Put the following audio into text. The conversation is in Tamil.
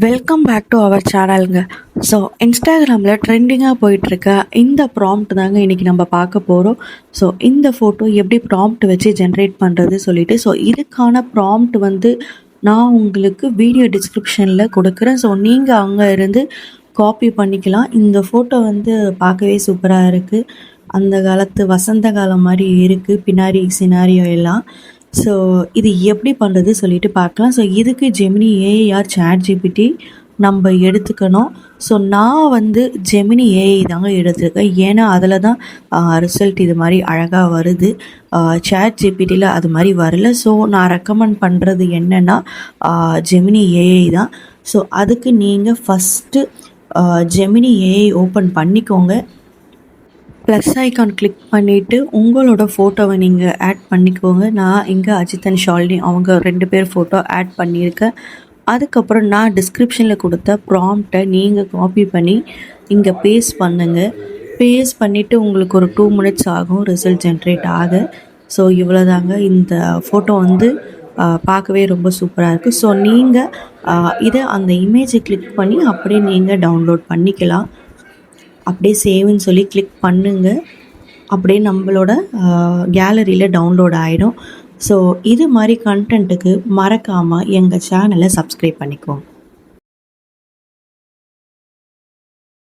வெல்கம் பேக் டு அவர் சேனலுங்க. ஸோ இன்ஸ்டாகிராமில் ட்ரெண்டிங்காக போயிட்டுருக்க இந்த ப்ராம்ப்ட் தாங்க இன்றைக்கி நம்ம பார்க்க போகிறோம். ஸோ இந்த ஃபோட்டோ எப்படி ப்ராம்ப்ட் வச்சு ஜென்ரேட் பண்ணுறது சொல்லிவிட்டு, ஸோ இதுக்கான ப்ராம்ப்ட் வந்து நான் உங்களுக்கு வீடியோ டிஸ்கிரிப்ஷனில் கொடுக்குறேன். ஸோ நீங்கள் அங்கே இருந்து காப்பி பண்ணிக்கலாம். இந்த ஃபோட்டோ வந்து பார்க்கவே சூப்பராக இருக்குது. அந்த காலத்து வசந்த காலம் மாதிரி இருக்குது பின்னாடி சினாரியோ எல்லாம். ஸோ இது எப்படி பண்ணுறது சொல்லிட்டு பார்க்கலாம். ஸோ இதுக்கு Gemini AI or ChatGPT நம்ம எடுத்துக்கணும். ஸோ நான் வந்து ஜெமினி ஏஐ தாங்க எடுத்துருக்கேன். ஏன்னா அதில் தான் ரிசல்ட் இது மாதிரி அழகாக வருது. சாட் ஜிபிடியில் அது மாதிரி வரல. ஸோ நான் ரெக்கமெண்ட் பண்ணுறது என்னென்னா ஜெமினி ஏஐ தான். ஸோ அதுக்கு நீங்கள் ஃபஸ்ட்டு ஜெமினி ஏஐ ஓப்பன் பண்ணிக்கோங்க. ப்ளஸ் ஐக்கான் கிளிக் பண்ணிவிட்டு உங்களோட ஃபோட்டோவை நீங்கள் ஆட் பண்ணிக்கோங்க. நான் இங்கே அஜித் அண்ட் ஷாலினி அவங்க 2 பேர் ஃபோட்டோ ஆட் பண்ணியிருக்கேன். அதுக்கப்புறம் நான் டிஸ்கிரிப்ஷனில் கொடுத்த ப்ராம்ப்டை நீங்கள் காப்பி பண்ணி இங்கே பேஸ்ட் பண்ணுங்கள். பேஸ்ட் பண்ணிவிட்டு உங்களுக்கு ஒரு 2 மினிட்ஸ் ஆகும் ரிசல்ட் ஜென்ரேட் ஆக. ஸோ இவ்வளோதாங்க. இந்த ஃபோட்டோ வந்து பார்க்கவே ரொம்ப சூப்பராக இருக்குது. ஸோ நீங்கள் இதை அந்த இமேஜை கிளிக் பண்ணி அப்படியே நீங்கள் டவுன்லோட் பண்ணிக்கலாம். அப்படியே சேவ்னு சொல்லி கிளிக் பண்ணுங்கள். அப்படியே நம்மளோட கேலரியில் டவுன்லோட் ஆகிடும். ஸோ இது மாதிரி கண்டென்ட்டுக்கு மறக்காமல் எங்கள் சேனலை சப்ஸ்கிரைப் பண்ணிக்கோங்க.